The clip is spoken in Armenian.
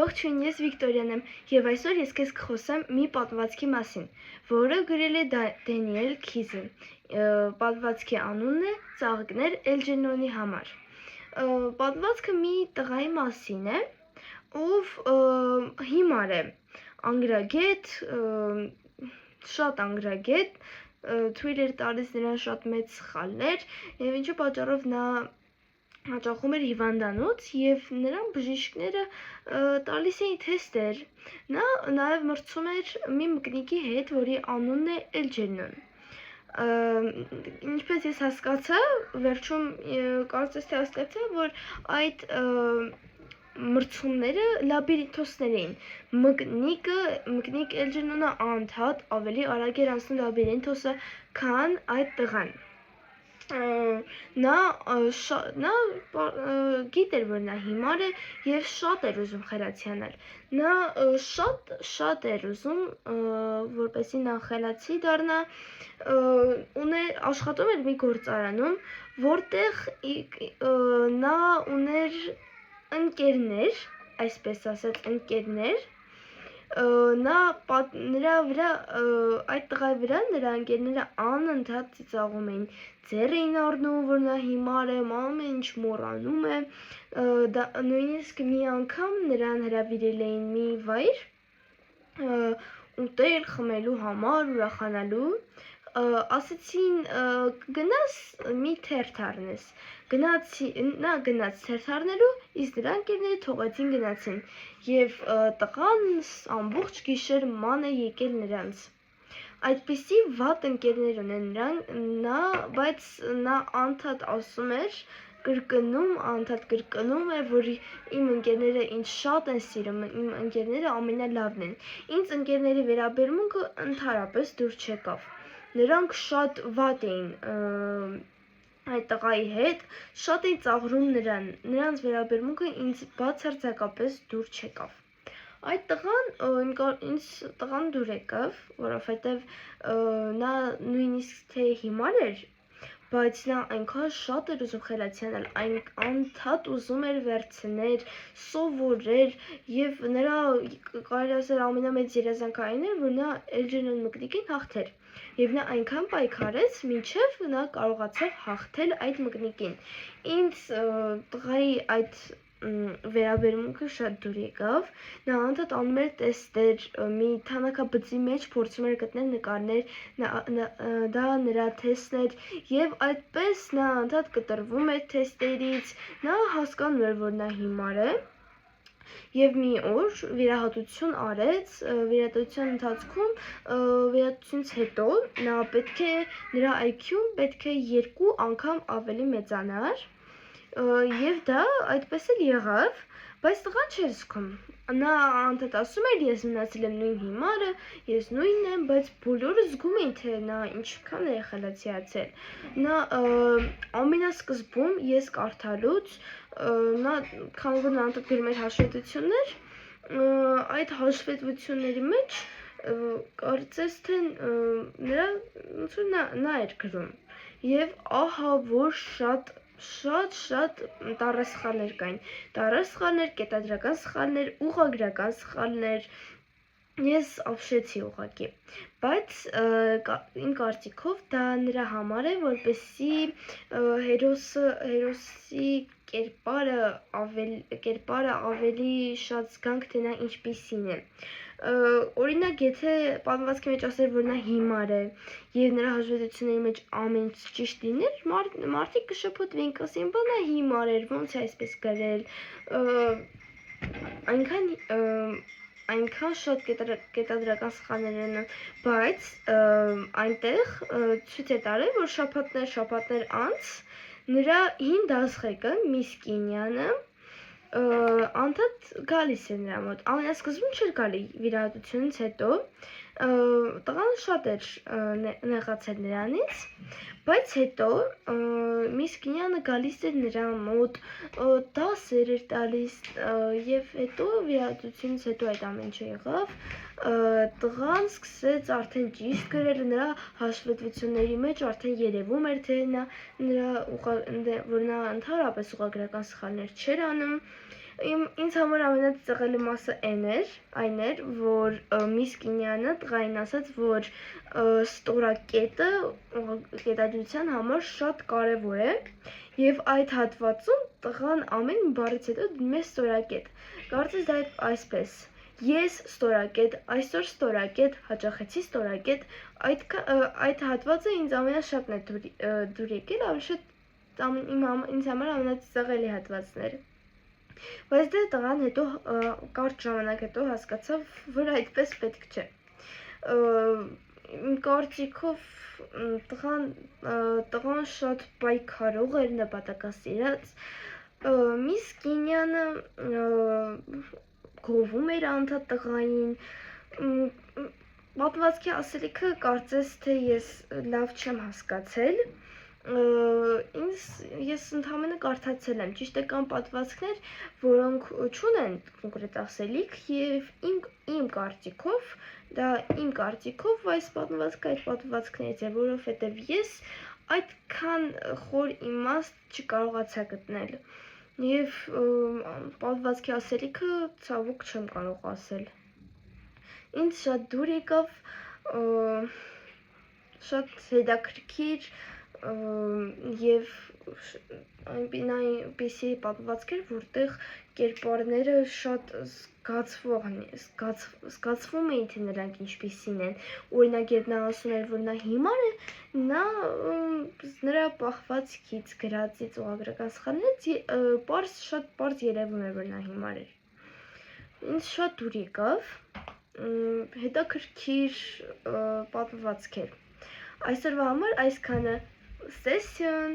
Ողջույն, ես Վիկտորիան եմ, և այսօր ես քեզ կխոսեմ մի պատմվածքի մասին, որը գրել է Դենիել Քիզը։ Պատմվածքի անունն է «Ծաղիկներ Էլջերնոնի համար»։ Պատմվածքը մի տղայի մասին է, ով հիմար է, անգրագետ, շատ անգրագետ, թույլ էր տալիս նրան շատ մեծ սխալներ, և ինչու պատճառով նա հաճախում էր հիվանդանոց և նրան բժիշկները տալիս էին թեստեր։ Նա նաև մրցում էր մի մկնիկի հետ, որի անունն է Էլջերնոն։ Ինչպես ես հասկացա, վերջում կարծես թե հասկացա, որ այդ մրցումները լաբիրինթոսներ էին։ Մկնիկ Էլջերնոնը անընդհատ ավելի արագ էր անցնում լաբիրինթոսը, քան այդ տղան։ Նա գիտեր, որ նա հիմար է և շատ էր ուզում խելացիանալ։ Նա շատ էր ուզում, որպեսզի նա խելացի դառնա, աշխատում էր մի գործարանում, որտեղ նա ուներ ընկերներ, այսպես ասած ընկերներ, այդ տղայի վրա նրա ընկերները անընդհատ ծիծաղում էին, ձեռ էին առնում, որ նա հիմար է, ամեն ինչ մոռանում է, նույնիսկ մի անգամ նրան հրավիրել էին մի վայր ուտել, խմելու համար, ուրախանալու, ասեցին գնաս մի թերթ առնես, նա գնաց թերթ առնելու, իսկ նրա ընկերները թողեցին գնացին, և տղան ամբողջ գիշեր ման է եկել նրանց։ Այդպիսի վատ ընկերներ ունեն բայց նա անընդհատ ասում էր, անընդհատ կրկնում է, որ իմ ընկերները ինձ շատ են սիրում, իմ ընկերները ամենալավն են։ Ինձ ընկերների վերաբերմունքը ընդհանրապես դուր չեկավ։ Նրանք շատ վատ էին այդ տղայի հետ, շատ էին ծաղրում նրան, նրանց վերաբերմունքը ինձ բացարձակապես դուր չեկավ։ Այդ տղան դուր եկավ, որովհետև նա նույնիսկ թե հիմար էր, բայց նա այնքան շատ էր ուզում խելացիանալ, անընդհատ ուզում էր վերցներ, սովորեր, և նրա կարելի ասել ամենամեծ երազանքը այն էր, որ նա Էլջերնոն մկնիկին հաղթեր, և նա այնքան պայքարեց, մինչև նա կարողացավ հաղթել այդ մկնիկին։ Ինձ տղայի այդ վերաբերմունքը շատ դուր եկավ, նա անընդհատ անում էր տեստեր, մի թանաքաբծի մեջ փորձում էր գտնել նկարներ, դա նրա թեստն էր, և այդպես նա անընդհատ կտրվում էր թեստերից, նա հասկանում էր, որ նա հիմար է, և մի օր վիրահատություն արեց, վիրահատությունից հետո նրա IQ-ն պետք է 2 անգամ ավելի մեծանար, և դա այդպես էլ եղավ, բայց տղան չէր զգում, նա անընդհատ ասում էր, ես մնացել եմ նույն հիմարը, ես նույնն եմ, բայց բոլորը զգում էին, թե նա ինչքան է խելացիացել։ Նա ամենասկզբում ես կարդալուց, քանի որ նա անընդհատ գրում էր հաշվետվություններ, այդ հաշվետվությունների մեջ կարծես թե նա էր գրում, և ահա որ շատ տառասխալներ կային, կետադրական սխալներ, ուղղագրական սխալներ, ես ապշեցի ուղղակի, բայց իմ կարծիքով դա նրա համար է, որպեսզի հերոսի կերպարը ավելի շատ զգանք, թե նա ինչպիսին է։ Օրինակ, եթե պատմվածքի մեջ ասեր, որ նա հիմար է, և նրա հաշվետվությունների մեջ ամեն ինչ ճիշտ լիներ, մարդիկ կշփոթվեին, կասեին, բա նա հիմար էր, ոնց է այսպես գրել, այնքան շատ կետադրական սխալներ ունեն, բայց այնտեղ ցույց է տարել, որ շաբաթներ անց նրա հին դասղեկը Միսկինյանը անընդհատ գալիս էր նրա մոտ, ամենասկզբում չէր գալի վիրահատությունից հետո, տղան շատ էր նեղացել նրանից, բայց հետո Միսկինյանը գալիս էր նրա մոտ, դասեր էր տալիս, և հետո վիրահատությունից հետո այդ ամեն ինչը եղավ, տղան սկսեց արդեն ճիշտ գրել, նրա հաշվետվությունների մեջ արդեն երևում էր, որ նա ընդհանրապես ուղղագրական սխալներ չէր անում, Ինձ համար ամենածիծաղելի մասը այն էր, որ Միս Կինյանը տղային ասաց, որ ստորակետը կետադրության համար շատ կարևոր է, և այդ հատվածում տղան ամեն բառից հետո դնում է ստորակետ։ Կարծես դա այսպես. ես ստորակետ, այսօր ստորակետ, հաճախեցի ստորակետ, այդ հատվածը ինձ ամենաշատն է դուր եկել, ավելի շատ ինձ համար ամենածիծաղելի հատվածն էր։ Բայց դե տղան հետո կարճ ժամանակ հետո հասկացավ, որ այդպես պետք չէ։ Իմ կարծիքով տղան շատ պայքարող էր, նպատակասիրած։ Միս Կինյանը գովում էր անդադ տղային։ Պատմվածքի ասելիքը կարծես թե ես լավ չեմ հասկացել։ Ես ընդհանրապես կարդացել եմ, ճիշտ է, կան պատմվածքներ, որոնք չունեն կոնկրետ ասելիք, և իմ կարծիքով այս պատմվածքը այդ պատմվածքներից է, որովհետև ես այդքան խոր իմաստ չկարողացա գտնել, և պատմվածքի ասելիքը ցավոք չեմ կարող ասել։ Ինձ շատ դուր եկավ, շատ հետաքրքիր և այնպիսի պատմվածք էր, որտեղ կերպարները շատ զգացվում էին, թե նրանք ինչպիսին են։ Օրինակ, երբ նա ասում էր, որ նա հիմար է, նրա պահվածքից, գրածից, ուղղագրական սխալներից շատ պարզ երևում էր, որ նա հիմար էր։ Ինձ շատ դուր եկավ, հետաքրքիր պատմվածք էր։ Այսօրվա համար այսքանը, ստեսյուն։